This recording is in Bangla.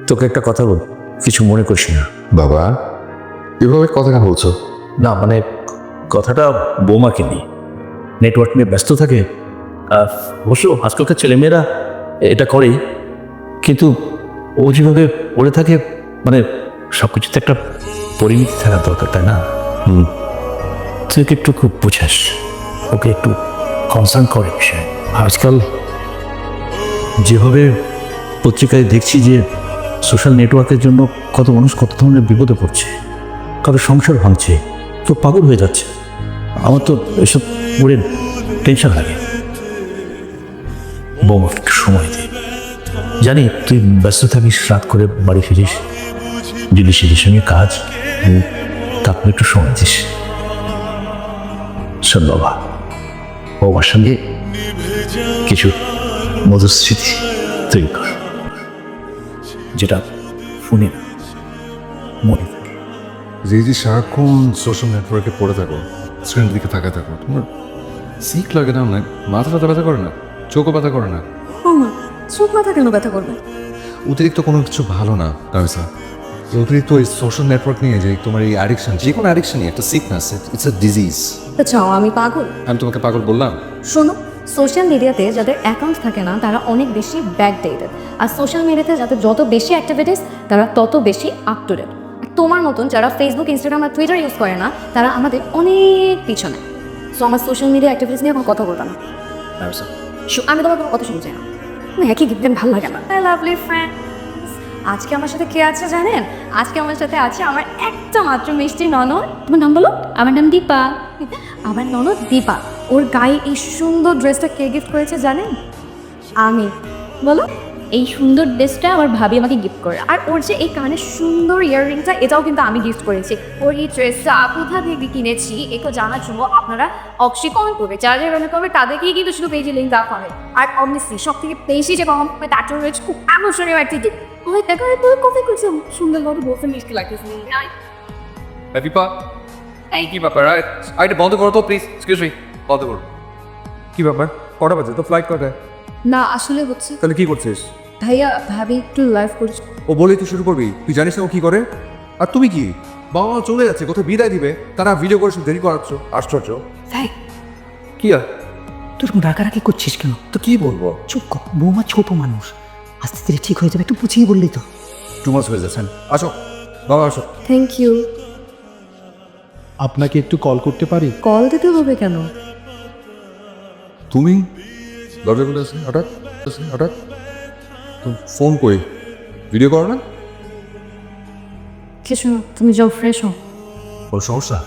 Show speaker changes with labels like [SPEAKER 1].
[SPEAKER 1] তোকে একটা কথা বল, কিছু মনে করিস না।
[SPEAKER 2] বাবা এভাবে কথা কেন বলছো?
[SPEAKER 1] না মানে কথাটা বৌমাকে নিয়ে, নেটওয়ার্ক নিয়ে ব্যস্ত থাকে। অবশ্য আজকালকার ছেলেমেয়েরা এটা করেই, কিন্তু ও যেভাবে পড়ে থাকে, মানে সব কিছুতে একটা পরিমিতি থাকা দরকার, তাই না? তুই ওকে একটু খুব বুঝাস, ওকে একটু কনসার্ন করে বিষয়। আজকাল যেভাবে পত্রিকায় দেখছি যে সোশ্যাল নেটওয়ার্কের জন্য কত মানুষ কত ধরনের বিপদে পড়ছে, কারো সংসার ভাঙছে, তো পাগল হয়ে যাচ্ছে। আমার তো এসব পড়ে টেনশন লাগে। বৌমাকে একটু সময় দে। জানি তুই ব্যস্ত থাকিস, রাত করে বাড়ি ফিরিস, যদি সেদের সঙ্গে কাজ, তারপর একটু সময় দিস। শোন বাবা, বৌমার সঙ্গে কিছু মধুর স্মৃতি তৈরি কর, যেটা শুনে না মনে থাকে।
[SPEAKER 2] যে সারাক্ষণ সোশ্যাল নেটওয়ার্কে পড়ে থাকো, স্ক্রিনের দিকে তাকায় থাকো, তোমার সিক লাগে না? মানে মাথা ব্যথা করে না? চোখও ব্যথা করে না?
[SPEAKER 3] চোখ মাথা কেন ব্যথা করবে?
[SPEAKER 2] অতিরিক্ত কোনো কিছু ভালো না তামিসা। অতিরিক্ত এই সোশ্যাল নেটওয়ার্ক নিয়ে যে তোমার এই অ্যাডিকশন, যে কোনো অ্যাডিকশনই একটা সিকনেস, ইটস আ ডিজিজ।
[SPEAKER 3] চাও আমি পাগল?
[SPEAKER 2] আমি তোমাকে পাগল বললাম?
[SPEAKER 3] শোনো, সোশ্যাল মিডিয়াতে যাদের অ্যাকাউন্ট থাকে না তারা অনেক বেশি ব্যাকডেটেড, আর সোশ্যাল মিডিয়াতে যাদের যত বেশি অ্যাক্টিভিটিস তারা তত বেশি আপ টু ডেট। তোমার মতন যারা ফেসবুক, ইনস্টাগ্রাম আর টুইটার ইউজ করে না তারা আমাদের অনেক পিছনে। সো আমার সোশ্যাল মিডিয়া অ্যাক্টিভিটিস নিয়ে কোনো কথা বলতাম না। আমি তোমার কোনো কথা শুনছি না, একই গিফটেন ভালো লাগে না। লাভলি ফ্রেন্ডস, আজকে আমার সাথে কে আছে জানেন? আজকে আমার সাথে আছে আমার একটা মাত্র মিষ্টি ননদ। তোমার নাম বলো? আমার নাম দীপা। আমার ননদ দীপা। ওর গায়ে এই সুন্দর ড্রেসটা কে গিফট করেছে জানেন? আমি। বলো। এই সুন্দর ড্রেসটা আমার ভাবি আমাকে গিফট করে, আর ওর যে এই কানের সুন্দর ইয়াররিংটা এটাও কিন্তু আমি গিফট করেছি। ওর এই ড্রেসটা কোথা থেকে কিনেছি একটু জানার জন্য আপনারা অবশ্যই কমেন্ট করবে। যারা যারা কমেন্ট করবে তাদেরকেই কিন্তু শুধু পেজে লিঙ্ক দেওয়া হবে। আর অবভিয়াসলি সব থেকে বেশি যে কমেন্ট করবে তার জন্য রয়েছে খুব আকর্ষণীয় একটি টিপ। ওই দেখো তুই কফি করছিস সুন্দর করে বলতে মিষ্টি লাগতেছে।
[SPEAKER 4] দীপা, কি ব্যাপার? এটা বন্ধ করো তো প্লিজ, এক্সকিউজ মি, বন্ধ করো। কি ব্যাপার? কটা বাজে তো? ফ্লাইট কটায়?
[SPEAKER 3] না আসলে হচ্ছে
[SPEAKER 4] তাহলে কি করছিস?
[SPEAKER 3] ভাইয়া ভাবি একটু লাইভ করছি।
[SPEAKER 4] ও বলেই তুই শুরু করবি? তুই জানিস না ও কি করে? আর তুমি কি? বাবা মা চলে যাচ্ছে, কোথাও বিদায় দিবে, তারা ভিডিও করে দেরি করাচ্ছ, আশ্চর্য।
[SPEAKER 3] ভাই
[SPEAKER 4] কি আর
[SPEAKER 5] তুই এরকম রাগারাগি করছিস কেন?
[SPEAKER 4] তো কি বলবো?
[SPEAKER 5] চুপ কর, বৌমা ছোট মানুষ, আস্তে ধীরে ঠিক হয়ে যাবে, একটু বুঝিয়ে বললেই তো।
[SPEAKER 4] টু মাস হয়ে যাচ্ছেন। আসো বাবা, আসো।
[SPEAKER 3] Thank you.
[SPEAKER 6] আপনাকে একটু কল করতে পারি?
[SPEAKER 3] কল দিতে হবে কেন?
[SPEAKER 2] তুমি দরজা খুলে আসলে হঠাৎ হঠাৎ তো ফোন কই? ভিডিও করো না?
[SPEAKER 3] কিছু না, তুমি যাও ফ্রেশ হও।
[SPEAKER 2] কোনো সমস্যা?